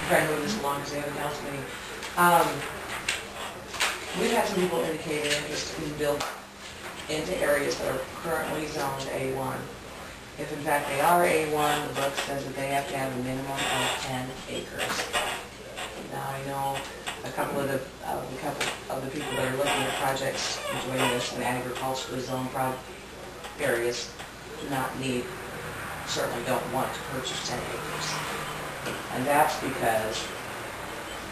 trying to move this along because they have a council meeting. We've had some people indicate an interest in build into areas that are currently zoned A1. If in fact they are A1, the book says that they have to have a minimum of 10 acres. Now I know a couple of the people that are looking at projects doing this in agriculturally zoned areas do not need, certainly don't want to purchase 10 acres. And that's because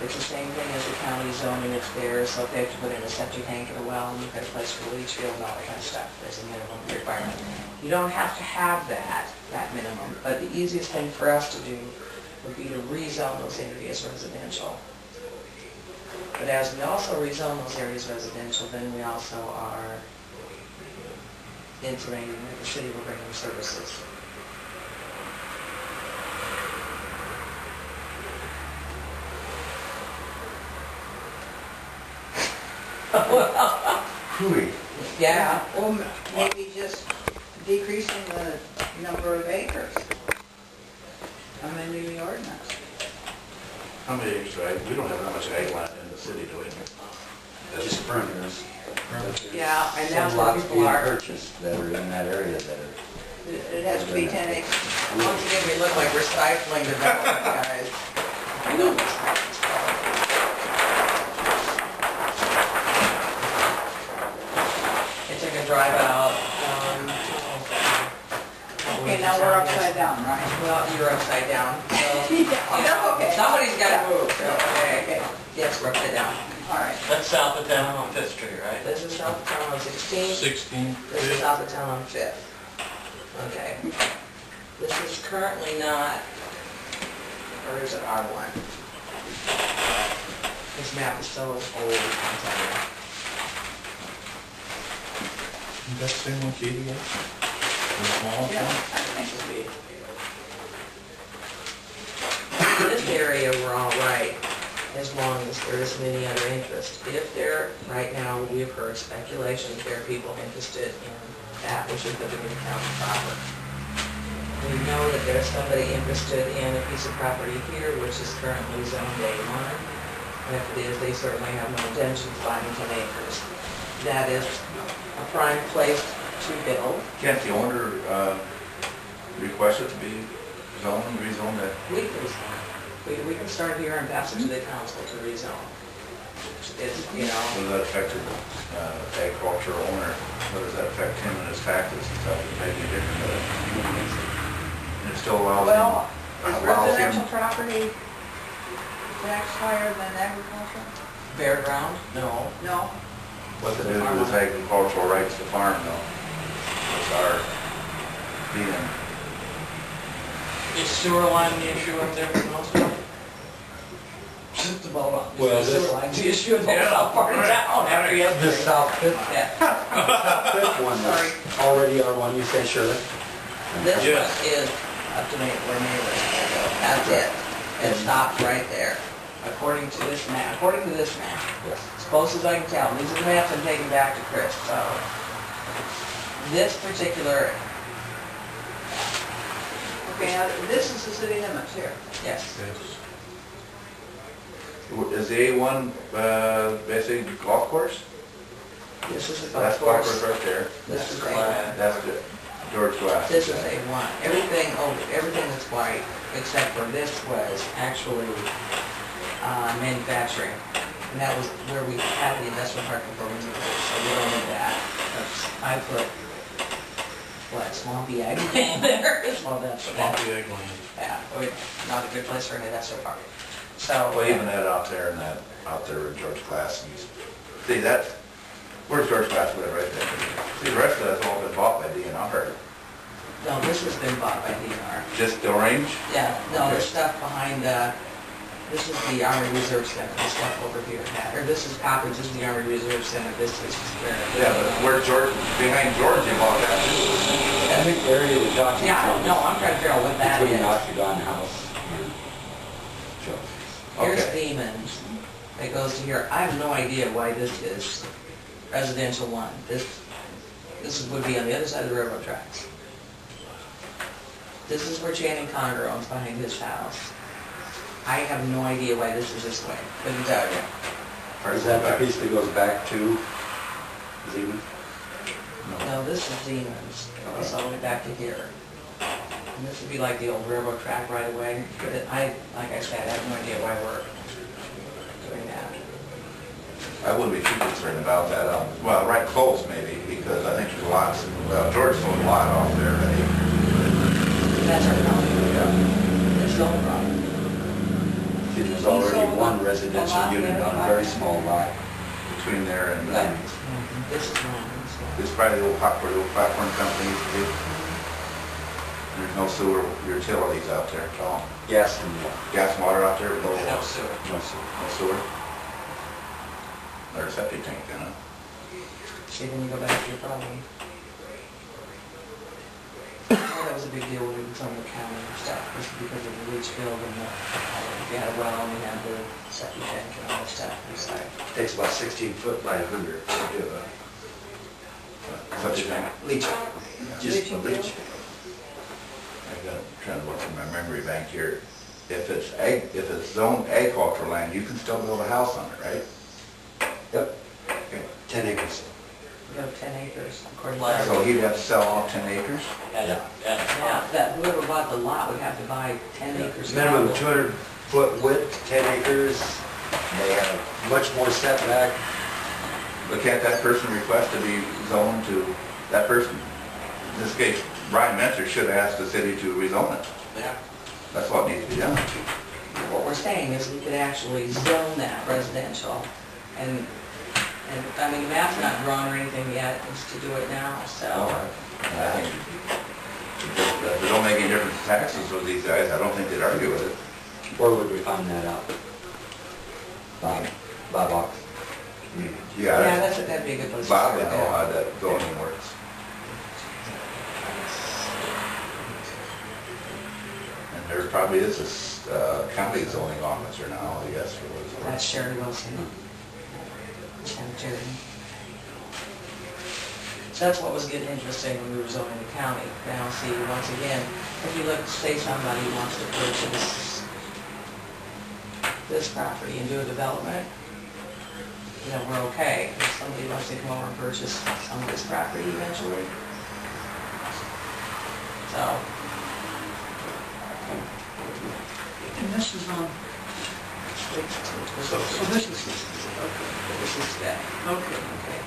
it's the same thing as the county zoning that's there, so if they have to put in a septic tank and a well, and you've got a place for a leach field and all that kind of stuff, there's a minimum requirement. You don't have to have that minimum, but the easiest thing for us to do would be to rezone those areas residential. But as we also rezone those areas residential, then we also are intimating that the city will bring them services. Yeah. Or maybe just decreasing the number of acres. Amending the ordinance. How many acres, right? We don't have that much ag land in the city, do we? Just perimeters. Yeah, and that's Some where lots people being are. purchased that are in that area that are. It has to be 10 acres. Once again, we look like we're stifling development, guys. I know this. It took a drive out. Okay, now we're upside down, right? Well, you're upside down. So, Yeah, okay. somebody's got to move. Okay. Yes, we're upside down. All right. That's south of town on Fifth Street, right? This is south of town on 16th. 16. This is south of town on 5th. Okay. This is currently not, or is it R1? This map is so old, I'm telling you. You got the same one Katie got? The small Yeah, one? I think it'll be. This area, we're all right, as long as there isn't any other interest. If there, right now, we have heard speculations, there are people interested in that which is the Virginia County proper. We know that there's somebody interested in a piece of property here, which is currently zoned A1. And if it is, they certainly have no intention of buying 10 acres. That is a prime place to build. Can't the owner request it to be rezoned that? We can rezone. We can start here and pass it to the council to rezone. It's, you know, What does that affect the agricultural owner? What does that affect him and his taxes and stuff? It may be different, but and it still allows him. Well, is allows him- residential property tax higher than agricultural? bare ground? No. No? What to do with his agricultural rights to farm though? It's our being. Is sewer line the issue up there for most of them? Just about on. Well, this- Sewer line's the issue in the south part of town after you have The South Fifth, Yeah. Fifth one Sorry. is already R1, you say, Shirley? This Yes. one is up to where neighbors go. That's it. It stops right there. According to this map, as close as I can tell, these are the maps I'm taking back to Chris, so. This particular, Okay, now this is the city limits here. yes, Is the A1 basically golf course? this is a That's golf golf course. course right there. This is A1. That's the George Glass. This is A1. Everything that's white, except for this was actually manufacturing. And that was where we had the investment park before we moved it, so we don't need that. I put, swampy ag land there? Well, that's Swampy egg land. yeah, not a good place for an investment park. So. Well, even that out there and that, out there with George Glass. See, that, where's George Glass live right there? See, the rest of that's all been bought by DNR. No, this has been bought by DNR. Just the range? Yeah, no, there's stuff behind, this is the Army Reserve Center, this stuff over here. Or this is Copper, this is the Army Reserve Center, this is where. Yeah, but where George, behind George, they bought that too. I think the area we're talking Yeah, I don't know, about I'm trying to figure out what that is between is. Octagon House and Joe. Here's Okay. Demons, it goes to here. I have no idea why this is residential one. This would be on the other side of the railroad tracks. This is where Channing Conger owns behind his house. I have no idea why this is this way, couldn't tell you. Is that the piece that goes back to Zeman? No, this is Siemens, it's all the way back to here. And this would be like the old railroad track right away, but like I said, I have no idea why we're doing that. I wouldn't be too concerned about that, well, right close maybe, because I think there's lots, well, George sold a lot off there already. That's our problem, Yeah. it's the whole problem. See, there's already one residential unit on a very small lot. Between there and, Land. This is wrong. this is probably the old platform company used to be. There's no sewer utilities out there at all. Gas and water. Gas and water out there, no No sewer. No sewer. no sewer. Or a septic tank, you know? See, then you go back to your problem. That was a big deal when it was on the county and stuff, was because of the leach field and you had a well and you had the septic tank and all that stuff inside. Takes about 16 foot by 100 to do a Septic tank. leach. Just a leach. I got, trying to look in my memory bank here. If it's zoned agricultural land, you can still build a house on it, right? Yep, Okay. 10 acres. You have 10 acres, according to Larry. So he'd have to sell all 10 acres? Yeah. Yeah, that whoever bought the lot would have to buy 10 acres. Minimum 200-foot width, 10 acres. They have much more setback. But can't that person request to be zoned to, that person, in this case, Brian Mentor should have asked the city to rezone it. Yeah. That's what needs to be done. What we're saying is we could actually zone that residential and I mean, the map's not drawn or anything yet, it's to do it now, so. And I think, if it don't make any difference to taxes with these guys, I don't think they'd argue with it. Where would we find that out? Bob Ox. Yeah, Yeah, that'd be a good place to Bob start would know there. how that zoning works. And there probably is a county zoning officer now, I guess, for those. That's Sherry Wilson. Cemetery. So that's what was getting interesting when we were zoning the county. Now, see, once again, if you look, say somebody wants to purchase this property and do a development, you know, we're okay. If somebody wants to come over and purchase some of this property eventually. So, And this is on, so so this is, this is that. okay. Okay.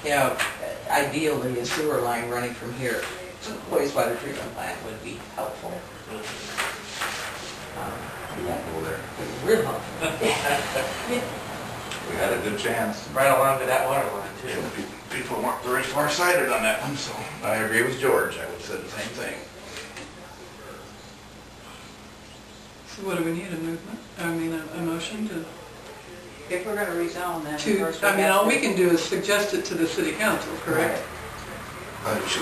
You know, ideally, a sewer line running from here to the wastewater treatment plant would be helpful. We won't go there. Real helpful. We had a good chance. Right along to that water line too. People weren't very far-sighted on that one, so I agree with George. I would have said the same thing. So what do we need, a movement, a motion If we're gonna rezone, then to, first I mean, all we have to- can do is suggest it to the city council, correct? Should